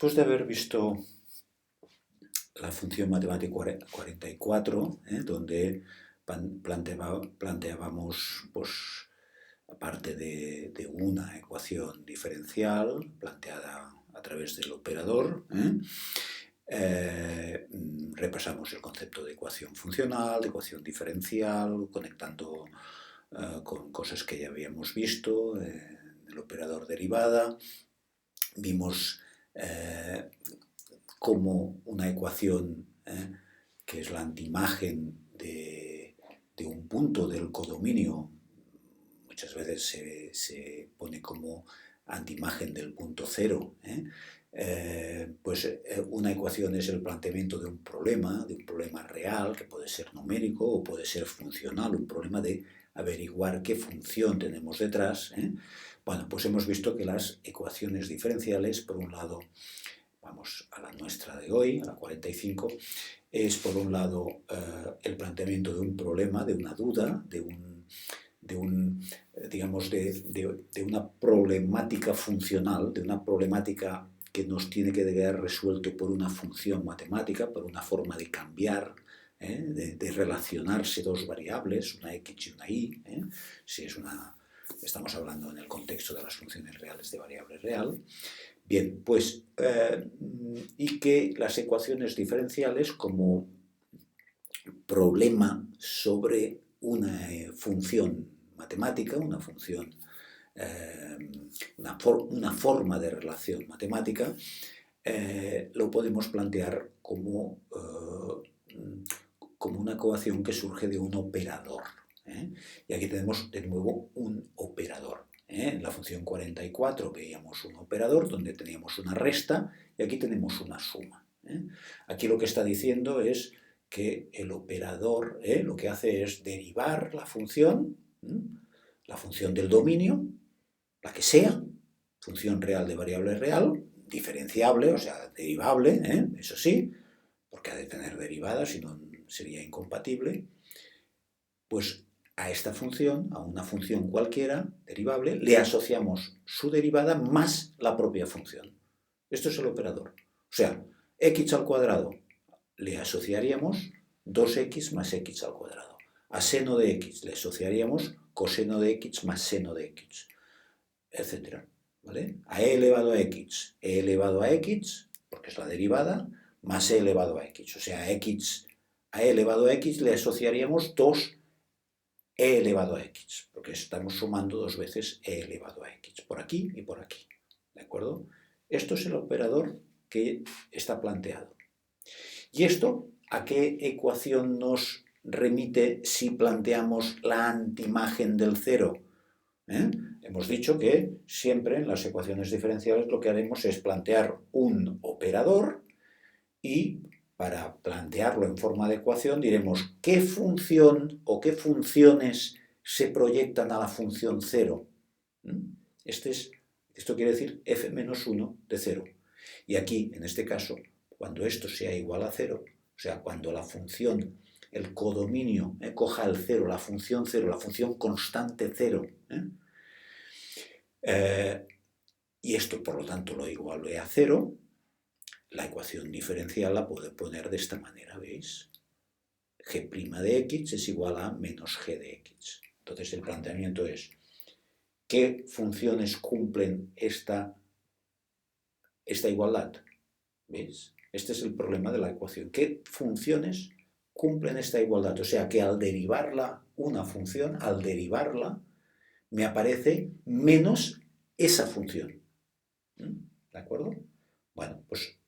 Después de haber visto la función matemática 44, donde planteábamos, pues, aparte de una ecuación diferencial planteada a través del operador, repasamos el concepto de ecuación funcional, de ecuación diferencial, conectando con cosas que ya habíamos visto, el operador derivada. Vimos cómo una ecuación que es la antiimagen de un punto del codominio, muchas veces se pone como antiimagen del punto cero, una ecuación es el planteamiento de un problema real, que puede ser numérico o puede ser funcional, un problema de averiguar qué función tenemos detrás. Bueno, pues hemos visto que las ecuaciones diferenciales, por un lado, vamos a la nuestra de hoy, a la 45, es por un lado el planteamiento de un problema, de una duda, de una problemática funcional, de una problemática que nos tiene que quedar resuelto por una función matemática, por una forma de cambiar, de relacionarse dos variables, una x y una y, si es estamos hablando en el contexto de las funciones reales de variable real. Bien, pues, y que las ecuaciones diferenciales como problema sobre una función matemática, una función, una forma de relación matemática, lo podemos plantear como una ecuación que surge de un operador. Y aquí tenemos de nuevo un operador. En la función 44 veíamos un operador donde teníamos una resta y aquí tenemos una suma. Aquí lo que está diciendo es que el operador lo que hace es derivar la función del dominio, la que sea, función real de variable real, diferenciable, o sea, derivable, eso sí, porque ha de tener derivadas, si no sería incompatible, pues a esta función, a una función cualquiera, derivable, le asociamos su derivada más la propia función. Esto es el operador. O sea, x al cuadrado le asociaríamos 2x más x al cuadrado. A seno de x le asociaríamos coseno de x más seno de x, etc. ¿Vale? A e elevado a x, porque es la derivada, más e elevado a x. O sea, a e elevado a x le asociaríamos 2 e elevado a x, porque estamos sumando dos veces e elevado a x, por aquí y por aquí. ¿De acuerdo? Esto es el operador que está planteado. ¿Y esto a qué ecuación nos remite si planteamos la antiimagen del cero? Hemos dicho que siempre en las ecuaciones diferenciales lo que haremos es plantear un operador y para plantearlo en forma de ecuación diremos qué función o qué funciones se proyectan a la función 0. Esto quiere decir f menos 1 de 0. Y aquí, en este caso, cuando esto sea igual a 0, o sea, cuando la función, el codominio, coja el 0, la función 0, la función constante 0, y esto, por lo tanto, lo iguale a 0, la ecuación diferencial la puedo poner de esta manera, ¿veis? G' de x es igual a menos g de x. Entonces el planteamiento es, ¿qué funciones cumplen esta igualdad? ¿Veis? Este es el problema de la ecuación. ¿Qué funciones cumplen esta igualdad? O sea, que al derivarla una función, al derivarla, me aparece menos esa función. ¿De acuerdo? Bueno, pues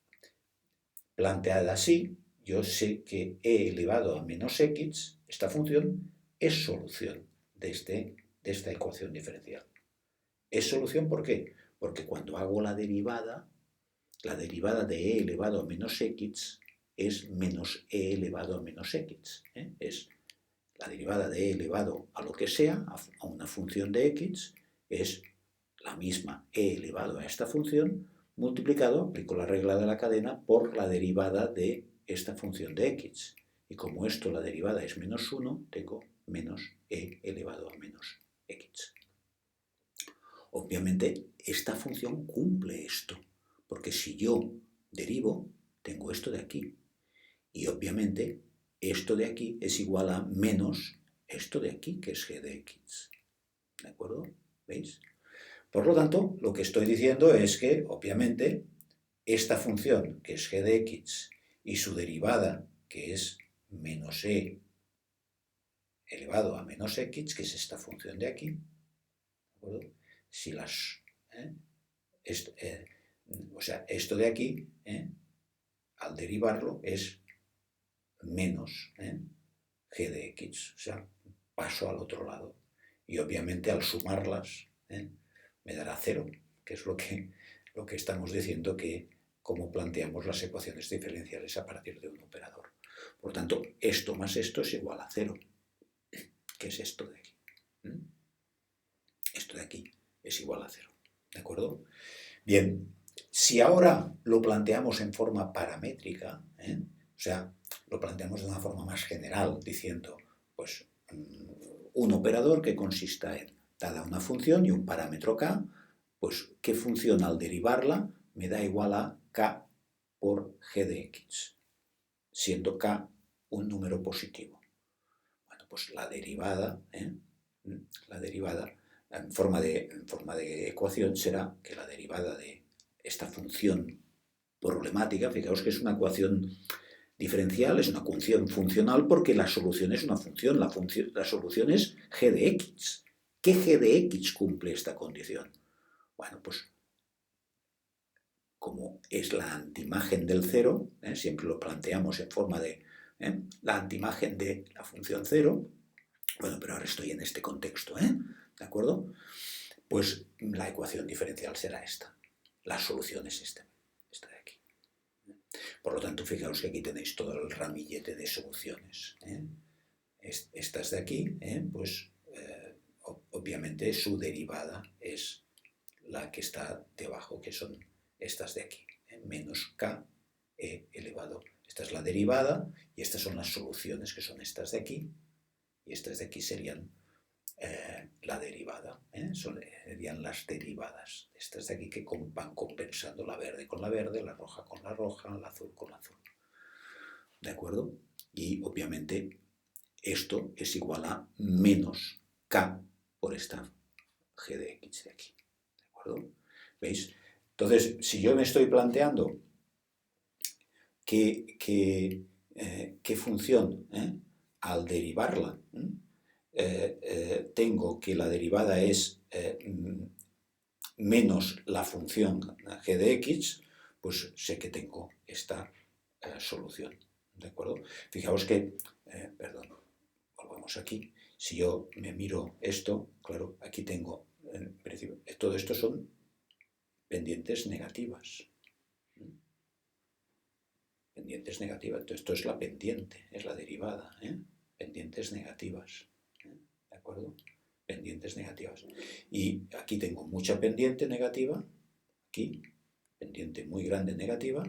planteada así, yo sé que e elevado a menos x, esta función, es solución de esta ecuación diferencial. ¿Es solución por qué? Porque cuando hago la derivada de e elevado a menos x es menos e elevado a menos x. Es la derivada de e elevado a lo que sea, a una función de x, es la misma e elevado a esta función, multiplicado, aplico la regla de la cadena, por la derivada de esta función de x. Y como esto, la derivada es menos 1, tengo menos e elevado a menos x. Obviamente, esta función cumple esto, Porque si yo derivo, tengo esto de aquí. Y obviamente esto de aquí es igual a menos esto de aquí, que es g de x. ¿De acuerdo? ¿Veis? Por lo tanto, lo que estoy diciendo es que, obviamente, esta función, que es g de x, y su derivada, que es menos e elevado a menos x, que es esta función de aquí, ¿de acuerdo? Si las... o sea, esto de aquí, al derivarlo, es menos g de x, o sea, paso al otro lado. Y obviamente al sumarlas me dará 0, que es lo que estamos diciendo que cómo planteamos las ecuaciones diferenciales a partir de un operador. Por tanto, esto más esto es igual a 0, que es esto de aquí. Esto de aquí es igual a 0, ¿de acuerdo? Bien, si ahora lo planteamos en forma paramétrica, o sea, lo planteamos de una forma más general, diciendo, pues, un operador que consista en, dada una función y un parámetro k, pues, ¿qué función al derivarla me da igual a k por g de x? Siendo k un número positivo. Bueno, pues la derivada en forma de ecuación será que la derivada de esta función problemática, fijaos que es una ecuación diferencial, es una función funcional porque la solución es una función, la solución es g de x. ¿Qué g de x cumple esta condición? Bueno, pues como es la antimagen del cero, siempre lo planteamos en forma de la antimagen de la función cero, bueno, pero ahora estoy en este contexto, ¿de acuerdo? Pues la ecuación diferencial será esta. La solución es esta de aquí. Por lo tanto, fijaos que aquí tenéis todo el ramillete de soluciones. Estas de aquí, pues obviamente su derivada es la que está debajo, que son estas de aquí, menos k e elevado. Esta es la derivada y estas son las soluciones, que son estas de aquí, y estas de aquí serían la derivada, serían las derivadas. Estas de aquí que van compensando la verde con la verde, la roja con la roja, la azul con la azul. ¿De acuerdo? Y obviamente esto es igual a menos k por esta g de x de aquí. ¿De acuerdo? ¿Veis? Entonces, si yo me estoy planteando qué función, al derivarla, tengo que la derivada es menos la función g de x, pues sé que tengo esta solución. ¿De acuerdo? Fijaos que, perdón, volvamos aquí. Si yo me miro esto, claro, aquí tengo, en principio, todo esto son pendientes negativas. Pendientes negativas. Entonces, esto es la pendiente, es la derivada. Pendientes negativas. ¿De acuerdo? Pendientes negativas. Y aquí tengo mucha pendiente negativa, aquí, pendiente muy grande negativa,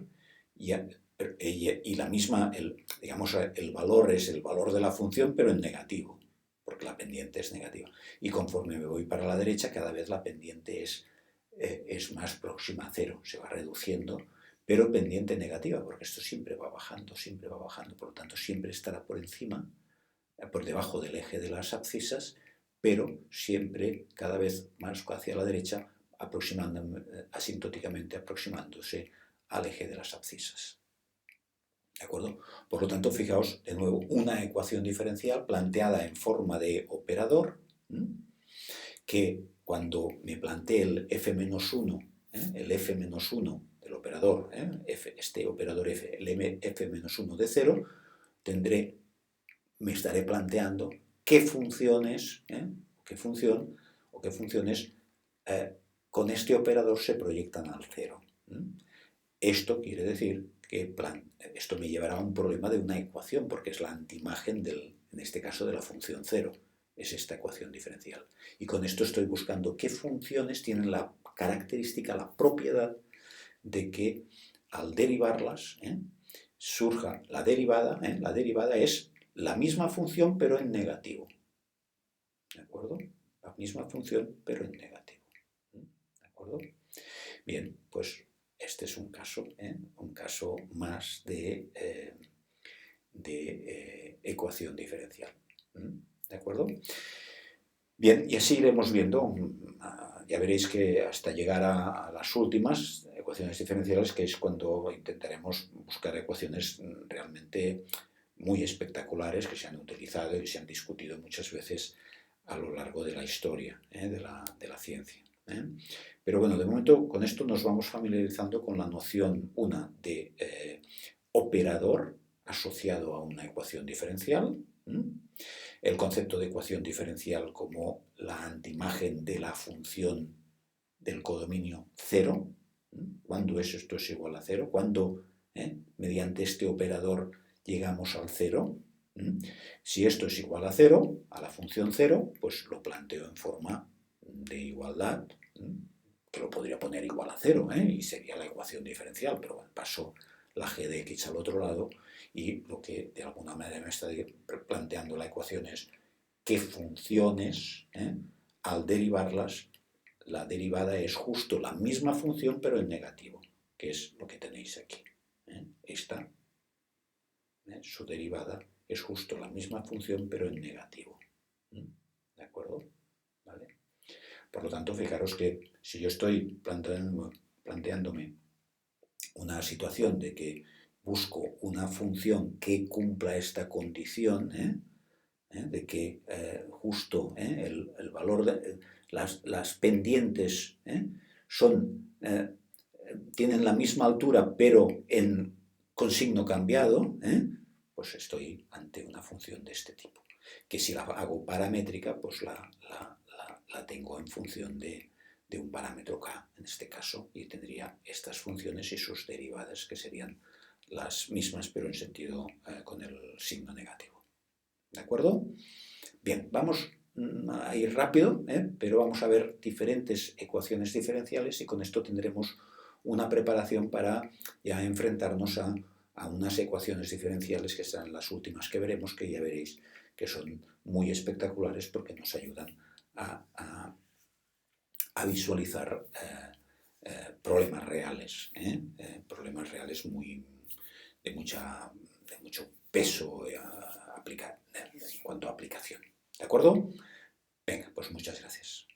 y la misma, digamos, el valor es el valor de la función, pero en negativo, porque la pendiente es negativa. Y conforme me voy para la derecha, cada vez la pendiente es más próxima a cero, se va reduciendo, pero pendiente negativa, porque esto siempre va bajando, por lo tanto siempre estará por encima, por debajo del eje de las abscisas, pero siempre cada vez más hacia la derecha, asintóticamente aproximándose al eje de las abscisas. ¿De acuerdo? Por lo tanto, fijaos, de nuevo, una ecuación diferencial planteada en forma de operador, que cuando me plantee el f-1, el f-1 del operador, este operador f, el f-1 de 0, me estaré planteando qué funciones, qué funciones con este operador se proyectan al 0. Esto quiere decir que esto me llevará a un problema de una ecuación, porque es la antimagen en este caso de la función 0. Es esta ecuación diferencial. Y con esto estoy buscando qué funciones tienen la característica, la propiedad de que al derivarlas surja la derivada. La derivada es la misma función pero en negativo. ¿De acuerdo? La misma función pero en negativo. ¿De acuerdo? Bien, pues este es un caso más de ecuación diferencial. ¿De acuerdo? Bien, y así iremos viendo. Ya veréis que hasta llegar a las últimas ecuaciones diferenciales, que es cuando intentaremos buscar ecuaciones realmente muy espectaculares que se han utilizado y se han discutido muchas veces a lo largo de la historia de la ciencia. Pero bueno, de momento con esto nos vamos familiarizando con la noción, una, de operador asociado a una ecuación diferencial, el concepto de ecuación diferencial como la antiimagen de la función del codominio cero. ¿Cuándo esto es igual a cero? ¿Cuándo mediante este operador llegamos al cero? Si esto es igual a cero, a la función cero, pues lo planteo en forma de igualdad, que lo podría poner igual a cero, y sería la ecuación diferencial, pero bueno, paso la g de x al otro lado y lo que de alguna manera me está planteando la ecuación es qué funciones, al derivarlas, la derivada es justo la misma función pero en negativo, que es lo que tenéis aquí. Esta, su derivada, es justo la misma función pero en negativo. ¿De acuerdo? ¿Vale? Por lo tanto, fijaros que si yo estoy planteándome una situación de que busco una función que cumpla esta condición, de que justo el valor de las pendientes tienen la misma altura pero con signo cambiado, pues estoy ante una función de este tipo. Que si la hago paramétrica, pues la tengo en función de un parámetro k, en este caso, y tendría estas funciones y sus derivadas, que serían las mismas, pero en sentido con el signo negativo. ¿De acuerdo? Bien, vamos a ir rápido, pero vamos a ver diferentes ecuaciones diferenciales y con esto tendremos una preparación para ya enfrentarnos a unas ecuaciones diferenciales que serán las últimas que veremos, que ya veréis que son muy espectaculares porque nos ayudan a visualizar problemas reales, de mucho peso en cuanto a aplicación. ¿De acuerdo? Venga, pues muchas gracias.